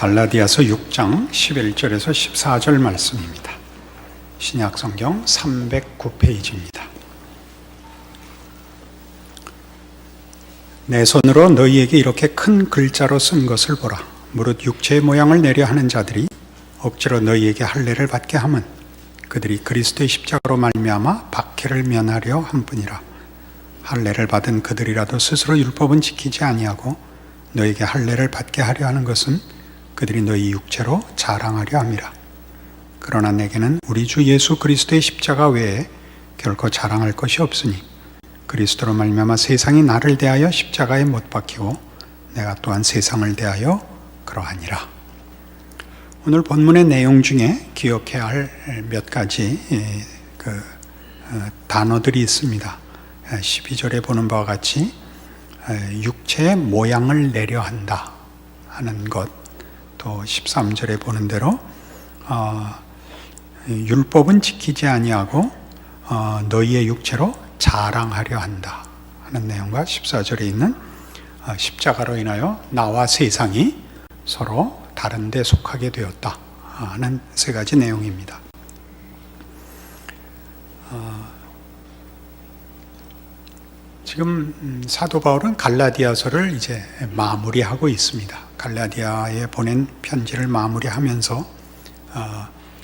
갈라디아서 6장 11절에서 14절 말씀입니다. 신약성경 309페이지입니다. 내 손으로 너희에게 이렇게 큰 글자로 쓴 것을 보라. 무릇 육체의 모양을 내려 하는 자들이 억지로 너희에게 할례를 받게 함은 그들이 그리스도의 십자가로 말미암아 박해를 면하려 함뿐이라. 할례를 받은 그들이라도 스스로 율법은 지키지 아니하고 너희에게 할례를 받게 하려 하는 것은 그들이 너희 육체로 자랑하려 함이라. 그러나 내게는 우리 주 예수 그리스도의 십자가 외에 결코 자랑할 것이 없으니 그리스도로 말미암아 세상이 나를 대하여 십자가에 못 박히고 내가 또한 세상을 대하여 그러하니라. 오늘 본문의 내용 중에 기억해야 할 몇 가지 단어들이 있습니다. 12절에 보는 바와 같이 육체의 모양을 내려 한다 하는 것, 또 13절에 보는 대로 율법은 지키지 아니하고 너희의 육체로 자랑하려 한다 하는 내용과 14절에 있는 십자가로 인하여 나와 세상이 서로 다른 데 속하게 되었다 하는 세 가지 내용입니다. 지금 사도 바울은 갈라디아서를 이제 마무리하고 있습니다. 갈라디아에 보낸 편지를 마무리하면서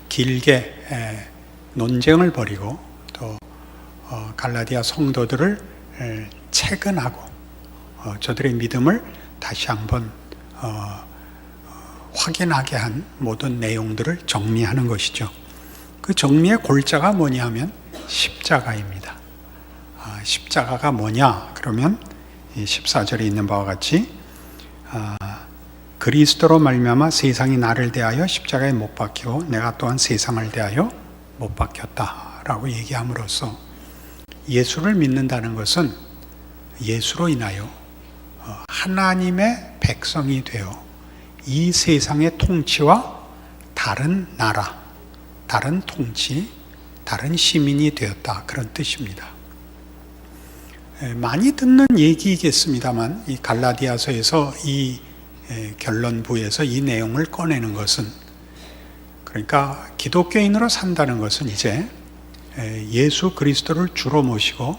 길게 논쟁을 벌이고 또 갈라디아 성도들을 체근하고 저들의 믿음을 다시 한번 확인하게 한 모든 내용들을 정리하는 것이죠. 그 정리의 골자가 뭐냐 하면 십자가입니다. 십자가가 뭐냐? 그러면 14절에 있는 바와 같이 그리스도로 말미암아 세상이 나를 대하여 십자가에 못 박히고 내가 또한 세상을 대하여 못 박혔다라고 얘기함으로써 예수를 믿는다는 것은 예수로 인하여 하나님의 백성이 되어 이 세상의 통치와 다른 나라, 다른 통치, 다른 시민이 되었다, 그런 뜻입니다. 많이 듣는 얘기이겠습니다만 이 갈라디아서에서 이 결론부에서 이 내용을 꺼내는 것은, 그러니까 기독교인으로 산다는 것은 이제 예수 그리스도를 주로 모시고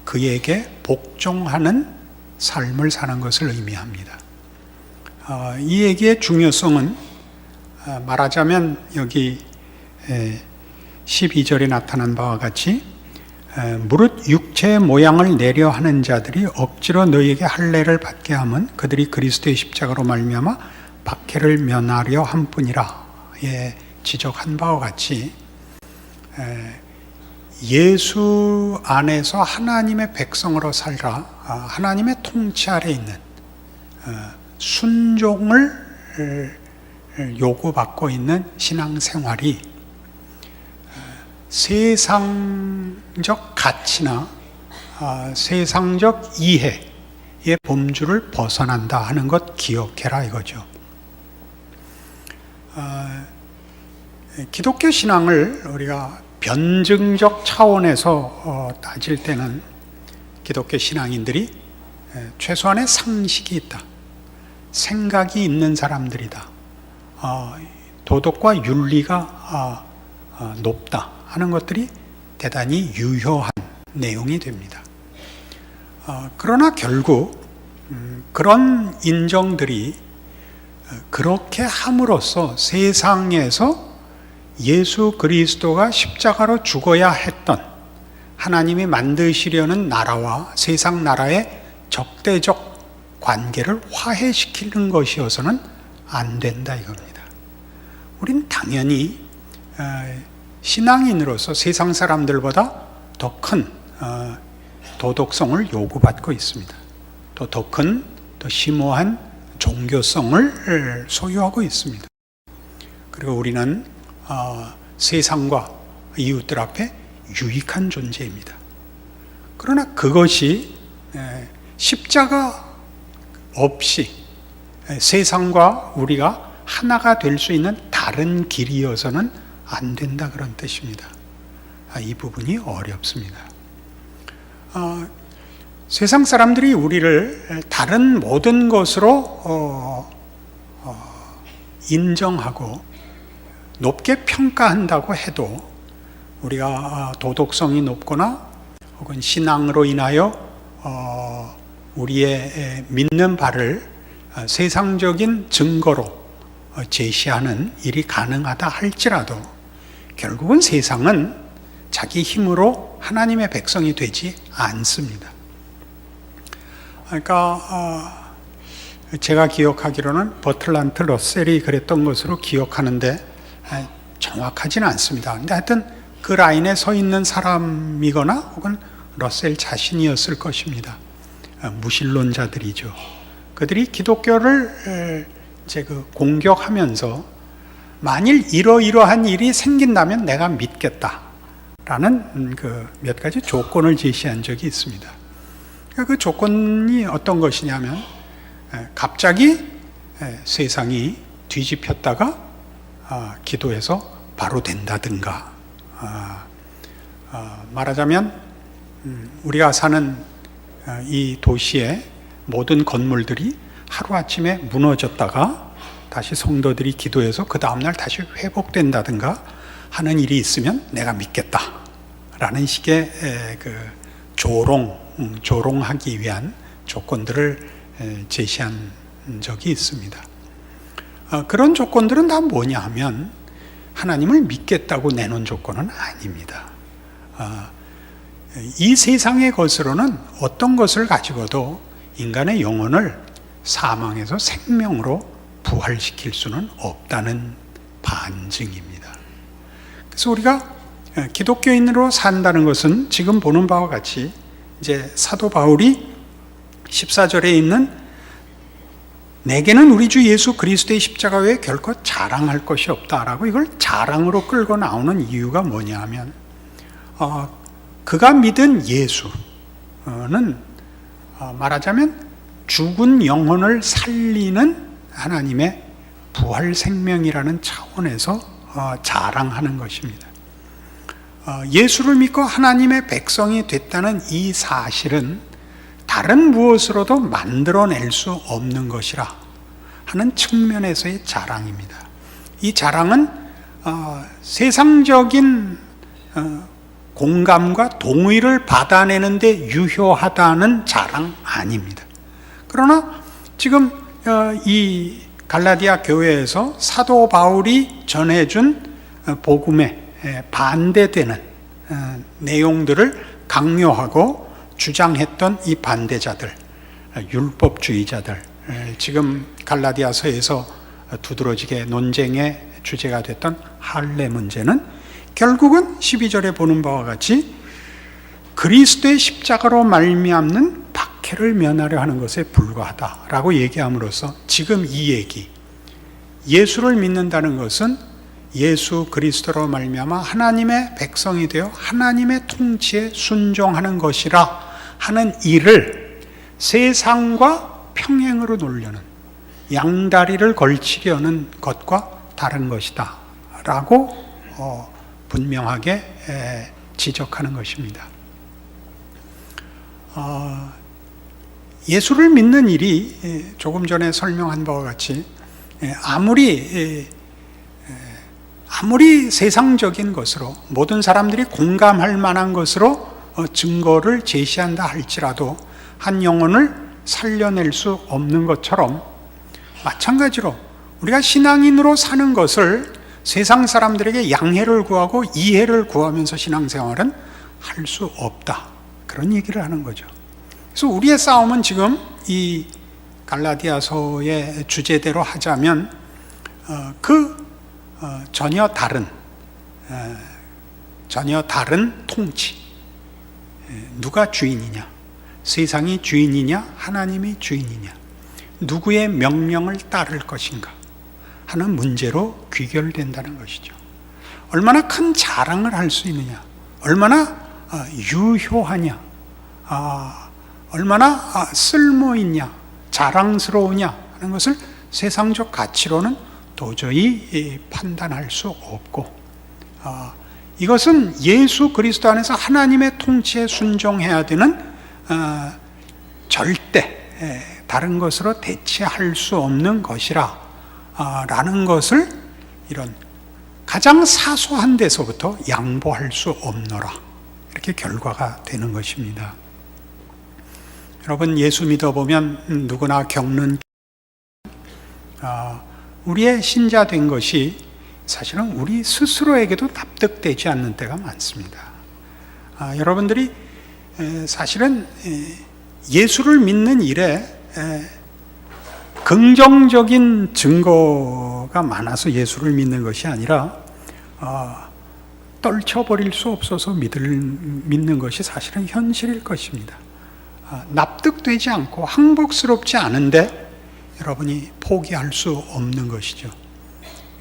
그에게 복종하는 삶을 사는 것을 의미합니다. 이 얘기의 중요성은 말하자면 여기 12절에 나타난 바와 같이 무릇 육체의 모양을 내려 하는 자들이 억지로 너희에게 할례를 받게 함은 그들이 그리스도의 십자가로 말미암아 박해를 면하려 함뿐이라 지적한 바와 같이 예수 안에서 하나님의 백성으로 살라, 하나님의 통치 아래 있는 순종을 요구받고 있는 신앙생활이 세상적 가치나 세상적 이해의 범주를 벗어난다 하는 것 기억해라 이거죠. 기독교 신앙을 우리가 변증적 차원에서 따질 때는 기독교 신앙인들이 최소한의 상식이 있다, 생각이 있는 사람들이다, 도덕과 윤리가 높다 하는 것들이 대단히 유효한 내용이 됩니다. 그러나 결국 그런 인정들이 그렇게 함으로써 세상에서 예수 그리스도가 십자가로 죽어야 했던 하나님이 만드시려는 나라와 세상 나라의 적대적 관계를 화해시키는 것이어서는 안 된다 이겁니다. 우린 당연히 신앙인으로서 세상 사람들보다 더 큰 도덕성을 요구받고 있습니다. 또 더 큰, 더 심오한 종교성을 소유하고 있습니다. 그리고 우리는 세상과 이웃들 앞에 유익한 존재입니다. 그러나 그것이 십자가 없이 세상과 우리가 하나가 될 수 있는 다른 길이어서는 안 된다, 그런 뜻입니다. 이 부분이 어렵습니다. 세상 사람들이 우리를 다른 모든 것으로 인정하고 높게 평가한다고 해도 우리가 도덕성이 높거나 혹은 신앙으로 인하여 우리의 믿는 바를 세상적인 증거로 제시하는 일이 가능하다 할지라도 결국은 세상은 자기 힘으로 하나님의 백성이 되지 않습니다. 그러니까 제가 기억하기로는 버틀란트 러셀이 그랬던 것으로 기억하는데 정확하지는 않습니다. 근데 하여튼 그 라인에 서 있는 사람이거나 혹은 러셀 자신이었을 것입니다. 무신론자들이죠. 그들이 기독교를 이제 공격하면서 만일 이러이러한 일이 생긴다면 내가 믿겠다라는 몇 가지 조건을 제시한 적이 있습니다. 그 조건이 어떤 것이냐면 갑자기 세상이 뒤집혔다가 기도해서 바로 된다든가, 말하자면 우리가 사는 이 도시의 모든 건물들이 하루아침에 무너졌다가 다시 성도들이 기도해서 그 다음날 다시 회복된다든가 하는 일이 있으면 내가 믿겠다라는 식의 조롱하기 위한 조건들을 제시한 적이 있습니다. 그런 조건들은 다 뭐냐 하면 하나님을 믿겠다고 내놓은 조건은 아닙니다. 이 세상의 것으로는 어떤 것을 가지고도 인간의 영혼을 사망에서 생명으로 부활시킬 수는 없다는 반증입니다. 그래서 우리가 기독교인으로 산다는 것은 지금 보는 바와 같이 이제 사도 바울이 14절에 있는 내게는 우리 주 예수 그리스도의 십자가 외에 결코 자랑할 것이 없다라고 이걸 자랑으로 끌고 나오는 이유가 뭐냐 하면 그가 믿은 예수는 말하자면 죽은 영혼을 살리는 하나님의 부활 생명이라는 차원에서 자랑하는 것입니다. 예수를 믿고 하나님의 백성이 됐다는 이 사실은 다른 무엇으로도 만들어낼 수 없는 것이라 하는 측면에서의 자랑입니다. 이 자랑은 세상적인 공감과 동의를 받아내는 데 유효하다는 자랑 아닙니다. 그러나 지금 이 갈라디아 교회에서 사도 바울이 전해준 복음에 반대되는 내용들을 강요하고 주장했던 이 반대자들, 율법주의자들, 지금 갈라디아서에서 두드러지게 논쟁의 주제가 됐던 할례 문제는 결국은 12절에 보는 바와 같이 그리스도의 십자가로 말미암는 박해를 면하려 하는 것에 불과하다라고 얘기함으로써 지금 이 얘기, 예수를 믿는다는 것은 예수 그리스도로 말미암아 하나님의 백성이 되어 하나님의 통치에 순종하는 것이라 하는 일을 세상과 평행으로 놓으려는, 양다리를 걸치려는 것과 다른 것이다 라고 분명하게 지적하는 것입니다. 예수를 믿는 일이 조금 전에 설명한 바와 같이 아무리 세상적인 것으로 모든 사람들이 공감할 만한 것으로 증거를 제시한다 할지라도 한 영혼을 살려낼 수 없는 것처럼 마찬가지로 우리가 신앙인으로 사는 것을 세상 사람들에게 양해를 구하고 이해를 구하면서 신앙생활은 할 수 없다, 그런 얘기를 하는 거죠. 그래서 우리의 싸움은 지금 이 갈라디아서의 주제대로 하자면 전혀 다른 통치, 누가 주인이냐, 세상이 주인이냐 하나님이 주인이냐, 누구의 명령을 따를 것인가 하는 문제로 귀결된다는 것이죠. 얼마나 큰 자랑을 할 수 있느냐, 얼마나 유효하냐, 얼마나 쓸모있냐, 자랑스러우냐 하는 것을 세상적 가치로는 도저히 판단할 수 없고, 이것은 예수 그리스도 안에서 하나님의 통치에 순종해야 되는 절대 다른 것으로 대체할 수 없는 것이라 라는 것을 이런 가장 사소한 데서부터 양보할 수 없노라, 이렇게 결과가 되는 것입니다. 여러분, 예수 믿어보면 누구나 겪는 우리의 신자 된 것이 사실은 우리 스스로에게도 납득되지 않는 때가 많습니다. 여러분들이 사실은 예수를 믿는 일에 긍정적인 증거가 많아서 예수를 믿는 것이 아니라 떨쳐버릴 수 없어서 믿는 것이 사실은 현실일 것입니다. 납득되지 않고 항복스럽지 않은데 여러분이 포기할 수 없는 것이죠.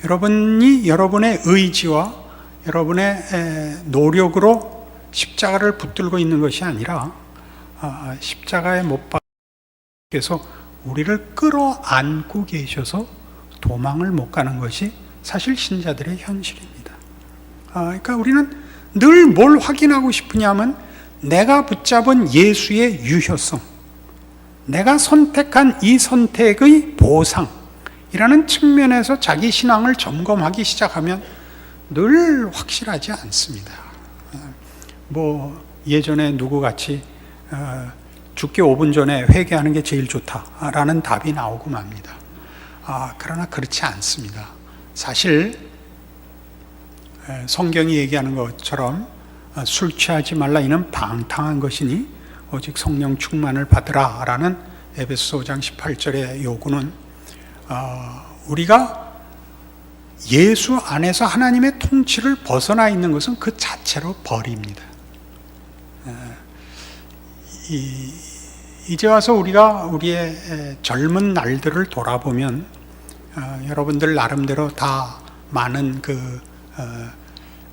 여러분이 여러분의 의지와 여러분의 노력으로 십자가를 붙들고 있는 것이 아니라 십자가에 못 박혀서 우리를 끌어안고 계셔서 도망을 못 가는 것이 사실 신자들의 현실입니다. 그러니까 우리는 늘 뭘 확인하고 싶으냐면 내가 붙잡은 예수의 유효성, 내가 선택한 이 선택의 보상이라는 측면에서 자기 신앙을 점검하기 시작하면 늘 확실하지 않습니다. 예전에 누구같이 죽기 5분 전에 회개하는 게 제일 좋다라는 답이 나오고 맙니다. 그러나 그렇지 않습니다. 사실 성경이 얘기하는 것처럼 술 취하지 말라, 이는 방탕한 것이니 오직 성령 충만을 받으라 라는 에베소 5장 18절의 요구는 우리가 예수 안에서 하나님의 통치를 벗어나 있는 것은 그 자체로 벌입니다. 이제 와서 우리가 우리의 젊은 날들을 돌아보면 여러분들 나름대로 다 많은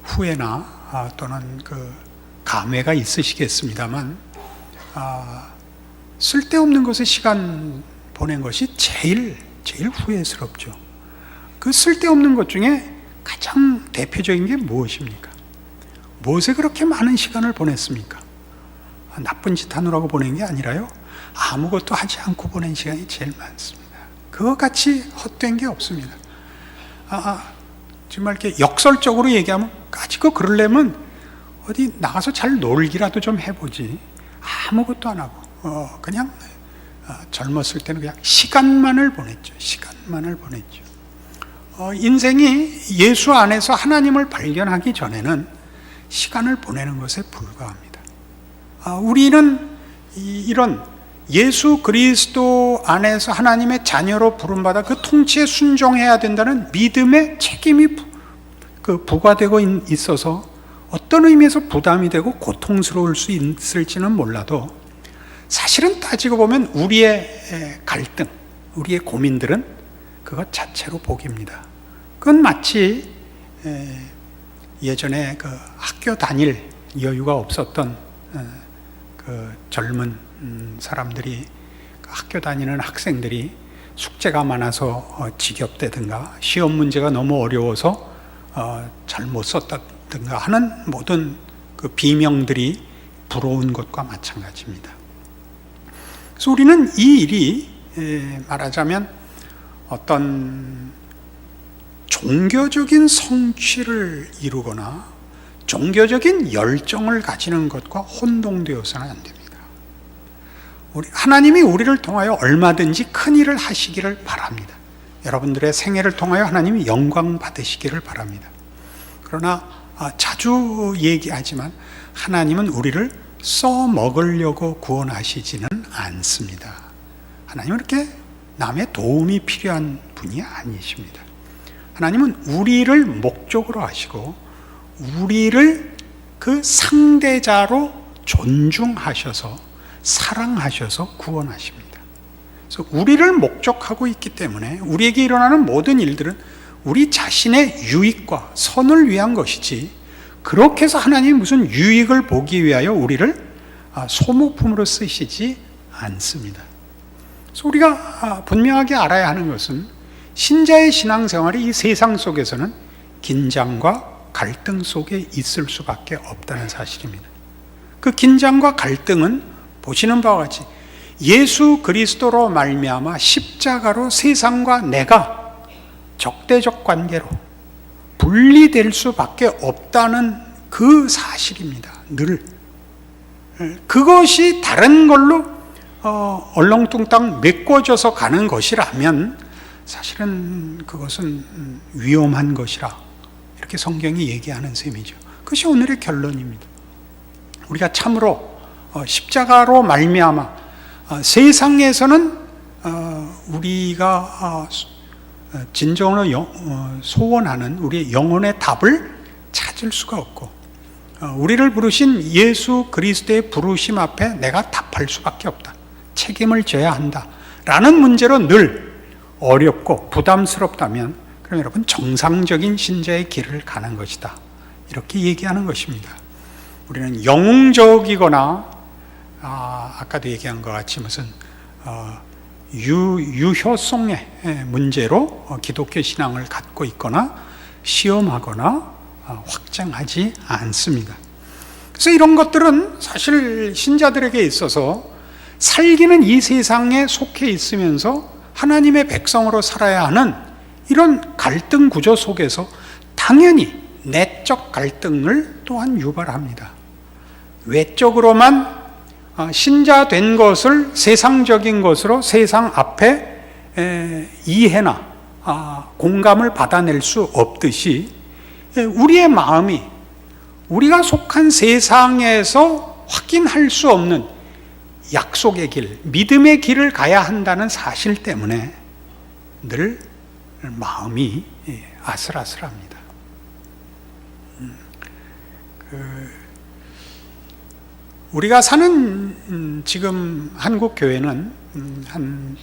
후회나 또는 감회가 있으시겠습니다만 쓸데없는 것에 시간 보낸 것이 제일 후회스럽죠. 그 쓸데없는 것 중에 가장 대표적인 게 무엇입니까? 무엇에 그렇게 많은 시간을 보냈습니까? 나쁜 짓 하느라고 보낸 게 아니라요, 아무것도 하지 않고 보낸 시간이 제일 많습니다. 그거 같이 헛된 게 없습니다. 정말 이렇게 역설적으로 얘기하면 까짓거 그러려면 어디 나가서 잘 놀기라도 좀 해보지, 아무것도 안 하고 그냥 젊었을 때는 그냥 시간만을 보냈죠. 인생이 예수 안에서 하나님을 발견하기 전에는 시간을 보내는 것에 불과합니다. 우리는 이런 예수 그리스도 안에서 하나님의 자녀로 부름받아 그 통치에 순종해야 된다는 믿음의 책임이 부과되고 있어서 어떤 의미에서 부담이 되고 고통스러울 수 있을지는 몰라도 사실은 따지고 보면 우리의 갈등, 우리의 고민들은 그것 자체로 복입니다. 그건 마치 예전에 학교 다닐 여유가 없었던 젊은 사람들이, 학교 다니는 학생들이 숙제가 많아서 지겹다든가 시험 문제가 너무 어려워서 잘 못 썼다든가 하는 모든 비명들이 부러운 것과 마찬가지입니다. 그래서 우리는 이 일이 말하자면 어떤 종교적인 성취를 이루거나 종교적인 열정을 가지는 것과 혼동되어서는 안 됩니다. 하나님이 우리를 통하여 얼마든지 큰 일을 하시기를 바랍니다. 여러분들의 생애를 통하여 하나님이 영광 받으시기를 바랍니다. 그러나 자주 얘기하지만 하나님은 우리를 써먹으려고 구원하시지는 않습니다. 하나님은 이렇게 남의 도움이 필요한 분이 아니십니다. 하나님은 우리를 목적으로 하시고 우리를 그 상대자로 존중하셔서 사랑하셔서 구원하십니다. 그래서 우리를 목적하고 있기 때문에 우리에게 일어나는 모든 일들은 우리 자신의 유익과 선을 위한 것이지, 그렇게 해서 하나님이 무슨 유익을 보기 위하여 우리를 소모품으로 쓰시지 않습니다. 그래서 우리가 분명하게 알아야 하는 것은 신자의 신앙생활이 이 세상 속에서는 긴장과 갈등 속에 있을 수밖에 없다는 사실입니다. 그 긴장과 갈등은 보시는 바와 같이 예수 그리스도로 말미암아 십자가로 세상과 내가 적대적 관계로 분리될 수밖에 없다는 그 사실입니다. 늘 그것이 다른 걸로 얼렁뚱땅 메꿔져서 가는 것이라면 사실은 그것은 위험한 것이라 이렇게 성경이 얘기하는 셈이죠. 그것이 오늘의 결론입니다. 우리가 참으로 십자가로 말미암아 세상에서는 우리가 진정으로 소원하는 우리의 영혼의 답을 찾을 수가 없고, 우리를 부르신 예수 그리스도의 부르심 앞에 내가 답할 수밖에 없다, 책임을 져야 한다 라는 문제로 늘 어렵고 부담스럽다면, 그럼 여러분 정상적인 신자의 길을 가는 것이다, 이렇게 얘기하는 것입니다. 우리는 영웅적이거나 아까도 얘기한 것 같이 무슨 유효성의 문제로 기독교 신앙을 갖고 있거나 시험하거나 확장하지 않습니다. 그래서 이런 것들은 사실 신자들에게 있어서 살기는 이 세상에 속해 있으면서 하나님의 백성으로 살아야 하는 이런 갈등 구조 속에서 당연히 내적 갈등을 또한 유발합니다. 외적으로만 신자 된 것을 세상적인 것으로 세상 앞에 이해나 공감을 받아낼 수 없듯이, 우리의 마음이 우리가 속한 세상에서 확인할 수 없는 약속의 길, 믿음의 길을 가야 한다는 사실 때문에 늘 마음이 아슬아슬합니다. 우리가 사는 지금 한국 교회는 한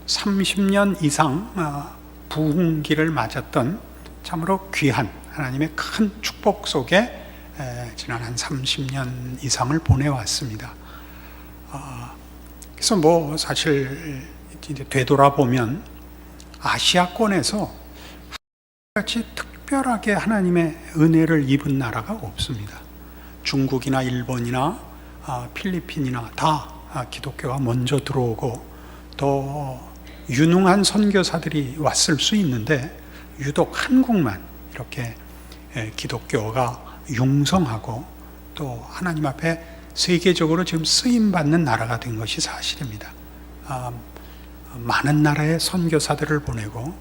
30년 이상 부흥기를 맞았던 참으로 귀한 하나님의 큰 축복 속에 지난 한 30년 이상을 보내왔습니다. 그래서 뭐 사실 이제 되돌아보면 아시아권에서 같이 특별하게 하나님의 은혜를 입은 나라가 없습니다. 중국이나 일본이나 필리핀이나 다 기독교가 먼저 들어오고 더 유능한 선교사들이 왔을 수 있는데, 유독 한국만 이렇게 기독교가 융성하고 또 하나님 앞에 세계적으로 지금 쓰임받는 나라가 된 것이 사실입니다. 많은 나라의 선교사들을 보내고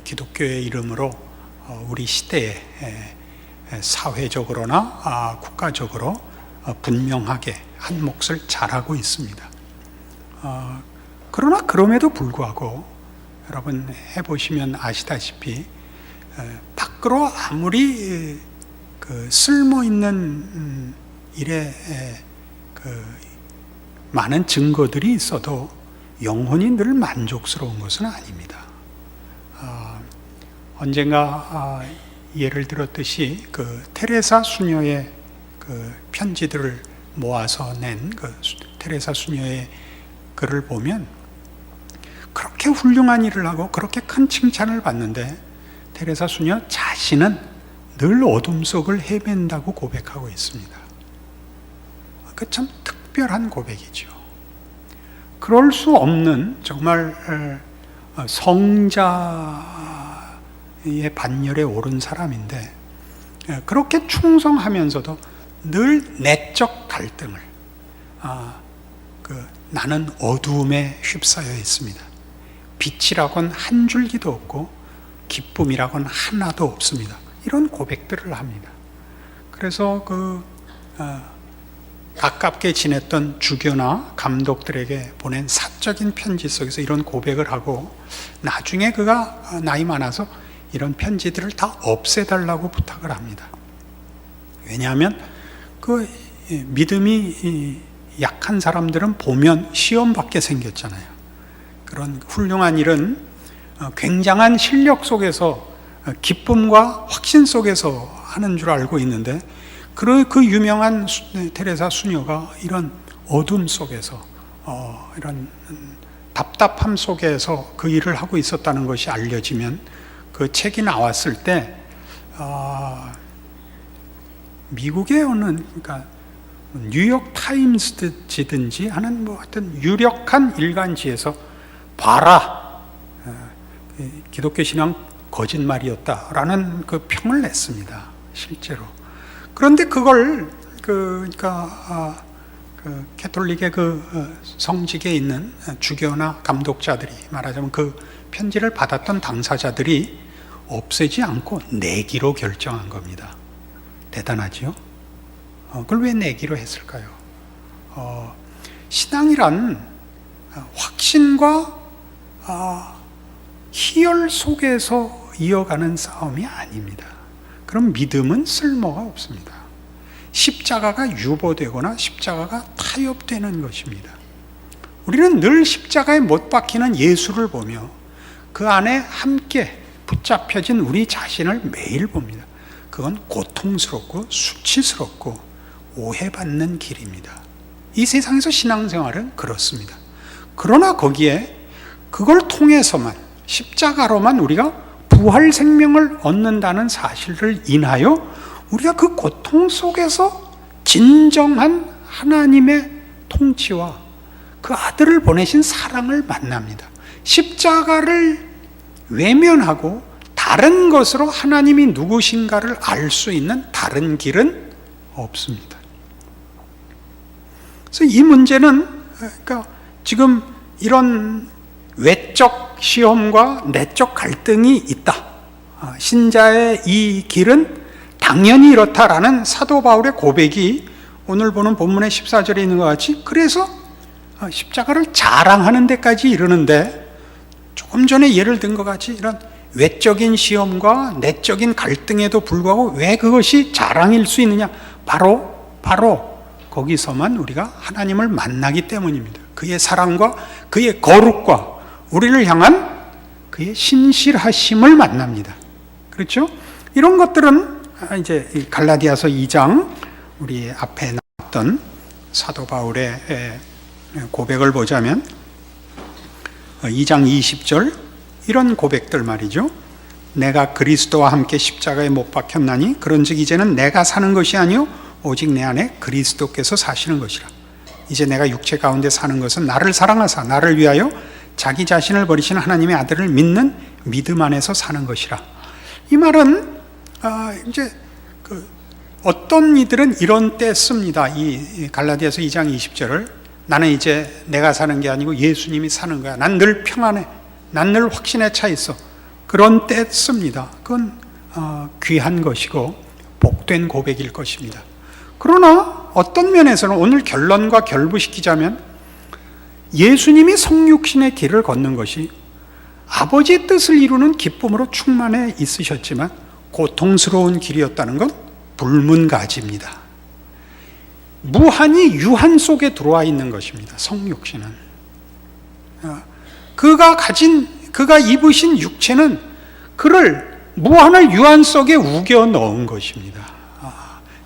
기독교의 이름으로 우리 시대에 사회적으로나 국가적으로 분명하게 한 몫을 잘하고 있습니다. 그러나 그럼에도 불구하고 여러분 해보시면 아시다시피 밖으로 아무리 쓸모있는 일에 많은 증거들이 있어도 영혼이 늘 만족스러운 것은 아닙니다. 언젠가 예를 들었듯이 테레사 수녀의 편지들을 모아서 낸 테레사 수녀의 글을 보면 그렇게 훌륭한 일을 하고 그렇게 큰 칭찬을 받는데, 테레사 수녀 자신은 늘 어둠 속을 헤맨다고 고백하고 있습니다. 그 참 특별한 고백이죠. 그럴 수 없는 정말 성자의 반열에 오른 사람인데, 그렇게 충성하면서도 늘 내적 갈등을, 나는 어두움에 휩싸여 있습니다, 빛이라고는 한 줄기도 없고 기쁨이라고는 하나도 없습니다, 이런 고백들을 합니다. 그래서 가깝게 지냈던 주교나 감독들에게 보낸 사적인 편지 속에서 이런 고백을 하고, 나중에 그가 나이 많아서 이런 편지들을 다 없애달라고 부탁을 합니다. 왜냐하면 믿음이 약한 사람들은 보면 시험받게 생겼잖아요. 그런 훌륭한 일은 굉장한 실력 속에서 기쁨과 확신 속에서 하는 줄 알고 있는데, 그 유명한 테레사 수녀가 이런 어둠 속에서 이런 답답함 속에서 그 일을 하고 있었다는 것이 알려지면, 그 책이 나왔을 때 미국의 그러니까 뉴욕 타임스지든지 하는 뭐 하여튼 유력한 일간지에서 봐라, 기독교 신앙 거짓말이었다라는 그 평을 냈습니다. 실제로. 그런데 그걸 그 캐톨릭의 성직에 있는 주교나 감독자들이, 말하자면 그 편지를 받았던 당사자들이 없애지 않고 내기로 결정한 겁니다. 대단하죠? 그걸 왜 내기로 했을까요? 신앙이란 확신과 희열 속에서 이어가는 싸움이 아닙니다. 그럼 믿음은 쓸모가 없습니다. 십자가가 유보되거나 십자가가 타협되는 것입니다. 우리는 늘 십자가에 못 박히는 예수를 보며 그 안에 함께 붙잡혀진 우리 자신을 매일 봅니다. 그건 고통스럽고 수치스럽고 오해받는 길입니다. 이 세상에서 신앙생활은 그렇습니다. 그러나 거기에 그걸 통해서만, 십자가로만 우리가 부활 생명을 얻는다는 사실을 인하여 우리가 그 고통 속에서 진정한 하나님의 통치와 그 아들을 보내신 사랑을 만납니다. 십자가를 외면하고 다른 것으로 하나님이 누구신가를 알 수 있는 다른 길은 없습니다. 그래서 이 문제는, 그러니까 지금 이런 외적 시험과 내적 갈등이 있다. 신자의 이 길은 당연히 이렇다라는 사도 바울의 고백이 오늘 보는 본문의 14절에 있는 것 같이, 그래서 십자가를 자랑하는 데까지 이르는데, 조금 전에 예를 든 것 같이 이런 외적인 시험과 내적인 갈등에도 불구하고 왜 그것이 자랑일 수 있느냐? 바로 거기서만 우리가 하나님을 만나기 때문입니다. 그의 사랑과 그의 거룩과 우리를 향한 그의 신실하심을 만납니다. 그렇죠? 이런 것들은 이제 갈라디아서 2장, 우리 앞에 나왔던 사도 바울의 고백을 보자면 2장 20절, 이런 고백들 말이죠. 내가 그리스도와 함께 십자가에 못 박혔나니 그런즉 이제는 내가 사는 것이 아니요 오직 내 안에 그리스도께서 사시는 것이라. 이제 내가 육체 가운데 사는 것은 나를 사랑하사 나를 위하여 자기 자신을 버리신 하나님의 아들을 믿는 믿음 안에서 사는 것이라. 이 말은 이제 어떤 이들은 이런 때 씁니다. 이 갈라디아서 2장 20절을 나는 이제 내가 사는 게 아니고 예수님이 사는 거야. 난 늘 평안해. 난 늘 확신에 차 있어. 그런 때 씁니다. 그건 귀한 것이고 복된 고백일 것입니다. 그러나 어떤 면에서는 오늘 결론과 결부시키자면 예수님이 성육신의 길을 걷는 것이 아버지의 뜻을 이루는 기쁨으로 충만해 있으셨지만 고통스러운 길이었다는 건 불문가지입니다. 무한히 유한 속에 들어와 있는 것입니다. 성육신은 그가 입으신 육체는 그를 무한한 유한 속에 우겨 넣은 것입니다.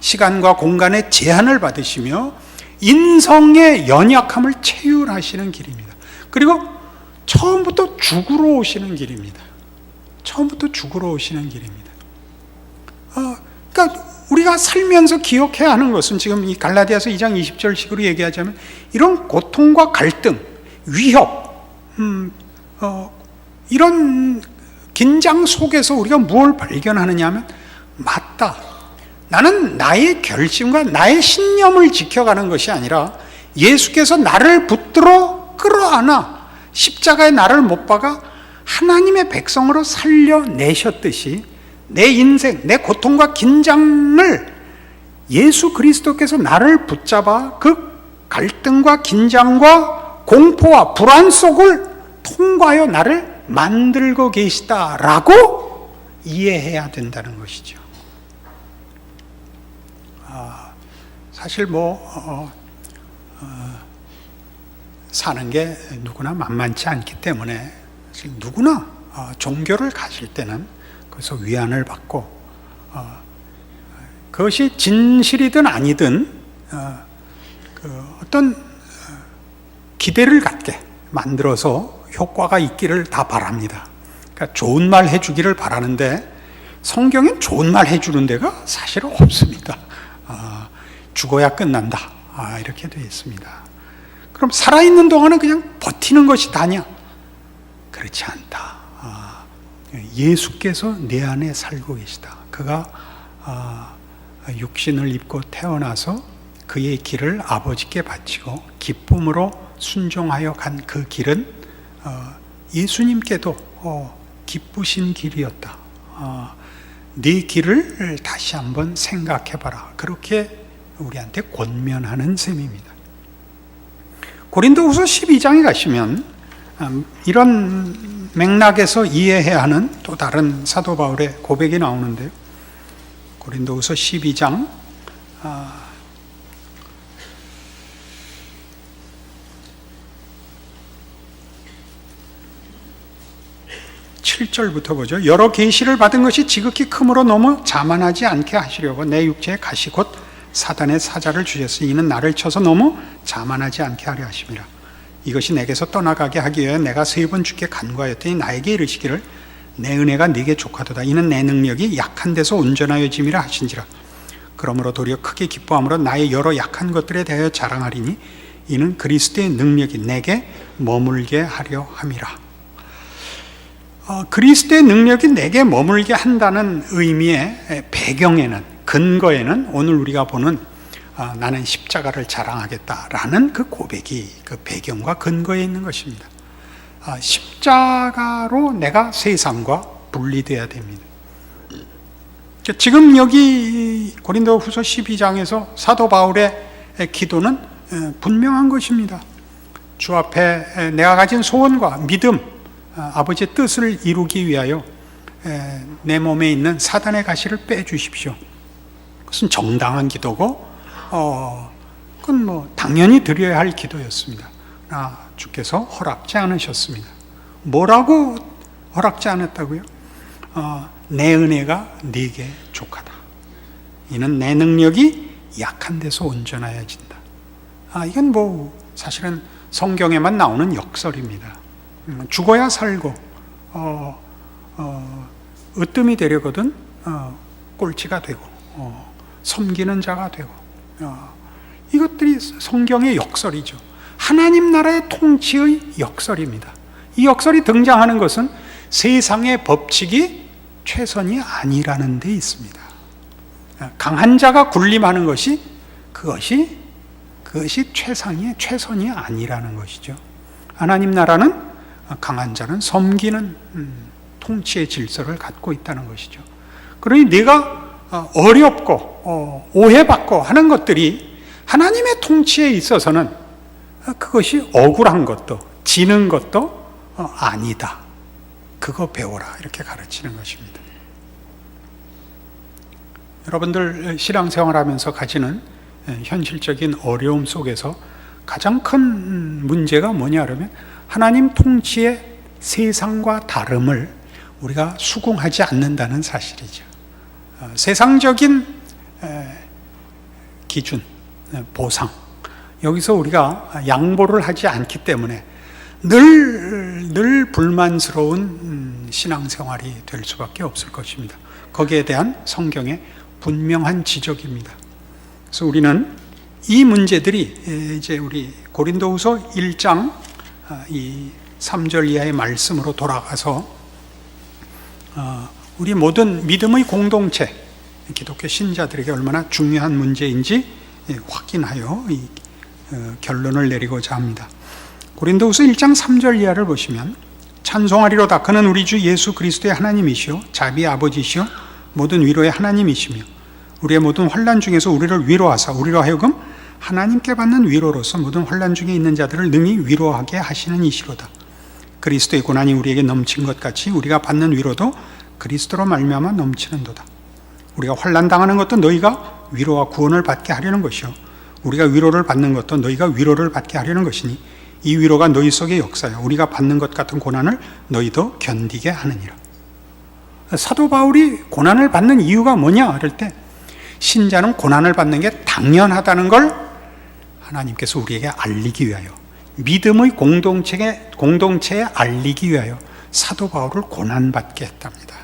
시간과 공간의 제한을 받으시며 인성의 연약함을 체휼하시는 길입니다. 그리고 처음부터 죽으러 오시는 길입니다. 처음부터 죽으러 오시는 길입니다. 그러니까 우리가 살면서 기억해야 하는 것은 지금 이 갈라디아서 2장 20절식으로 얘기하자면 이런 고통과 갈등, 위협, 이런 긴장 속에서 우리가 무엇을 발견하느냐 하면, 맞다, 나는 나의 결심과 나의 신념을 지켜가는 것이 아니라 예수께서 나를 붙들어 끌어안아 십자가에 나를 못 박아 하나님의 백성으로 살려내셨듯이 내 인생, 내 고통과 긴장을 예수 그리스도께서 나를 붙잡아 그 갈등과 긴장과 공포와 불안 속을 통과하여 나를 만들고 계시다라고 이해해야 된다는 것이죠. 사실 사는 게 누구나 만만치 않기 때문에 사실 누구나 종교를 가질 때는 그래서 위안을 받고 그것이 진실이든 아니든 어떤 기대를 갖게 만들어서 효과가 있기를 다 바랍니다. 그러니까 좋은 말 해주기를 바라는데 성경엔 좋은 말 해주는 데가 사실 없습니다. 죽어야 끝난다, 이렇게 되어 있습니다. 그럼 살아있는 동안은 그냥 버티는 것이 다냐? 그렇지 않다. 예수께서 내 안에 살고 계시다. 그가 육신을 입고 태어나서 그의 길을 아버지께 바치고 기쁨으로 순종하여 간 그 길은 예수님께도 기쁘신 길이었다. 네 길을 다시 한번 생각해봐라. 그렇게 우리한테 권면하는 셈입니다. 고린도후서 12장에 가시면 이런 맥락에서 이해해야 하는 또 다른 사도 바울의 고백이 나오는데요. 고린도후서 12장 7절부터 보죠. 여러 계시를 받은 것이 지극히 크므로 너무 자만하지 않게 하시려고 내 육체에 가시 곧 사단의 사자를 주셨으니 이는 나를 쳐서 너무 자만하지 않게 하려 하심이라. 이것이 내게서 떠나가게 하기 위하여 내가 3번 주께 간구하였더니 나에게 이르시기를 내 은혜가 네게 족하도다. 이는 내 능력이 약한 데서 온전하여짐이라 하신지라. 그러므로 도리어 크게 기뻐함으로 나의 여러 약한 것들에 대하여 자랑하리니 이는 그리스도의 능력이 내게 머물게 하려 함이라. 그리스도의 능력이 내게 머물게 한다는 의미의 배경에는, 근거에는 오늘 우리가 보는 나는 십자가를 자랑하겠다라는 그 고백이 그 배경과 근거에 있는 것입니다. 십자가로 내가 세상과 분리되어야 됩니다. 지금 여기 고린도후서 12장에서 사도 바울의 기도는 분명한 것입니다. 주 앞에 내가 가진 소원과 믿음, 아버지의 뜻을 이루기 위하여 내 몸에 있는 사단의 가시를 빼주십시오. 그것은 정당한 기도고 그건 당연히 드려야 할 기도였습니다. 주께서 허락지 않으셨습니다. 뭐라고 허락지 않았다고요? 내 은혜가 네게 족하다. 이는 내 능력이 약한 데서 온전하여진다. 이건 사실은 성경에만 나오는 역설입니다. 죽어야 살고 으뜸이 되려거든 꼴찌가 되고 섬기는 자가 되고 이것들이 성경의 역설이죠. 하나님 나라의 통치의 역설입니다. 이 역설이 등장하는 것은 세상의 법칙이 최선이 아니라는 데 있습니다. 강한 자가 군림하는 것이 그것이 최선이 아니라는 것이죠. 하나님 나라는 강한 자는 섬기는 통치의 질서를 갖고 있다는 것이죠. 그러니 내가 어렵고 오해받고 하는 것들이 하나님의 통치에 있어서는 그것이 억울한 것도 지는 것도 아니다. 그거 배워라. 이렇게 가르치는 것입니다. 여러분들 신앙생활하면서 가지는 현실적인 어려움 속에서 가장 큰 문제가 뭐냐 그러면 하나님 통치의 세상과 다름을 우리가 수긍하지 않는다는 사실이죠. 세상적인 기준, 보상, 여기서 우리가 양보를 하지 않기 때문에 늘 불만스러운 신앙생활이 될 수밖에 없을 것입니다. 거기에 대한 성경의 분명한 지적입니다. 그래서 우리는 이 문제들이 이제 우리 고린도후서 1장 이 3절 이하의 말씀으로 돌아가서 우리 모든 믿음의 공동체, 기독교 신자들에게 얼마나 중요한 문제인지 확인하여 이 결론을 내리고자 합니다. 고린도후서 1장 3절 이하를 보시면 찬송하리로다. 그는 우리 주 예수 그리스도의 하나님이시요 자비의 아버지시요 모든 위로의 하나님이시며 우리의 모든 환난 중에서 우리를 위로하사 우리로 하여금 하나님께 받는 위로로서 모든 환난 중에 있는 자들을 능히 위로하게 하시는 이시로다. 그리스도의 고난이 우리에게 넘친 것 같이 우리가 받는 위로도 그리스도로 말미암아 넘치는도다. 우리가 환난 당하는 것도 너희가 위로와 구원을 받게 하려는 것이요 우리가 위로를 받는 것도 너희가 위로를 받게 하려는 것이니 이 위로가 너희 속에 역사여 우리가 받는 것 같은 고난을 너희도 견디게 하느니라. 사도 바울이 고난을 받는 이유가 뭐냐 그럴 때 신자는 고난을 받는 게 당연하다는 걸 하나님께서 우리에게 알리기 위하여 믿음의 공동체에 알리기 위하여 사도 바울을 고난받게 했답니다.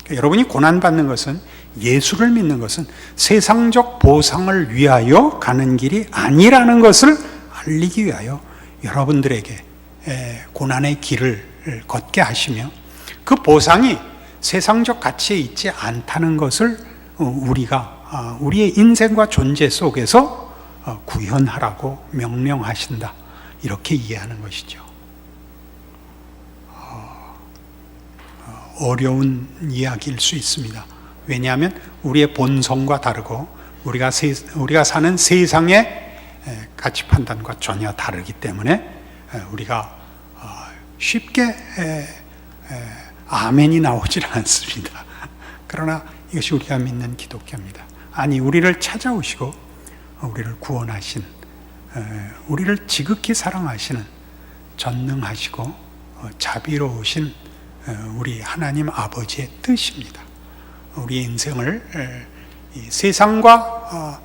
그러니까 여러분이 고난받는 것은 예수를 믿는 것은 세상적 보상을 위하여 가는 길이 아니라는 것을 알리기 위하여 여러분들에게 고난의 길을 걷게 하시며 그 보상이 세상적 가치에 있지 않다는 것을 우리가 우리의 인생과 존재 속에서 구현하라고 명령하신다, 이렇게 이해하는 것이죠. 어려운 이야기일 수 있습니다. 왜냐하면 우리의 본성과 다르고 우리가 사는 세상의 가치 판단과 전혀 다르기 때문에 우리가 쉽게 아멘이 나오질 않습니다. 그러나 이것이 우리가 믿는 기독교입니다. 아니, 우리를 찾아오시고 우리를 구원하신, 우리를 지극히 사랑하시는 전능하시고 자비로우신 우리 하나님 아버지의 뜻입니다. 우리의 인생을 세상과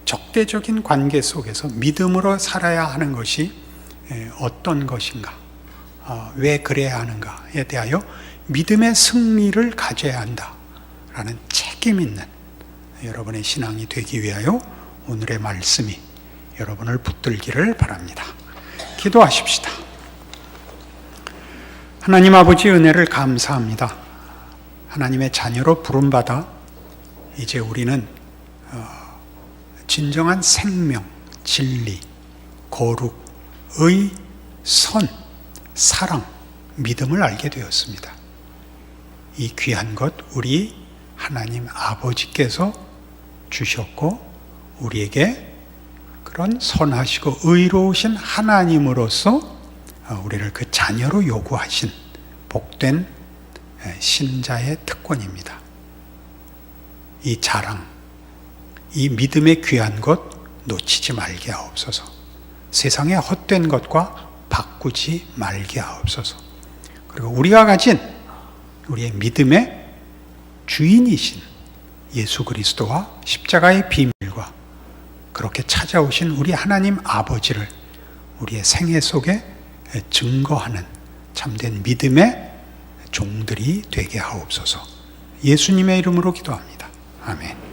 적대적인 관계 속에서 믿음으로 살아야 하는 것이 어떤 것인가, 왜 그래야 하는가에 대하여 믿음의 승리를 가져야 한다라는 책임 있는 여러분의 신앙이 되기 위하여 오늘의 말씀이 여러분을 붙들기를 바랍니다. 기도하십시다. 하나님 아버지, 은혜를 감사합니다. 하나님의 자녀로 부름받아 이제 우리는 진정한 생명, 진리, 거룩, 의, 선, 사랑, 믿음을 알게 되었습니다. 이 귀한 것 우리 하나님 아버지께서 주셨고, 우리에게 그런 선하시고 의로우신 하나님으로서 우리를 그 자녀로 요구하신 복된 신자의 특권입니다. 이 자랑, 이 믿음의 귀한 것 놓치지 말게 하옵소서. 세상의 헛된 것과 바꾸지 말게 하옵소서. 그리고 우리가 가진 우리의 믿음의 주인이신 예수 그리스도와 십자가의 비밀과 그렇게 찾아오신 우리 하나님 아버지를 우리의 생애 속에 증거하는 참된 믿음의 종들이 되게 하옵소서. 예수님의 이름으로 기도합니다. 아멘.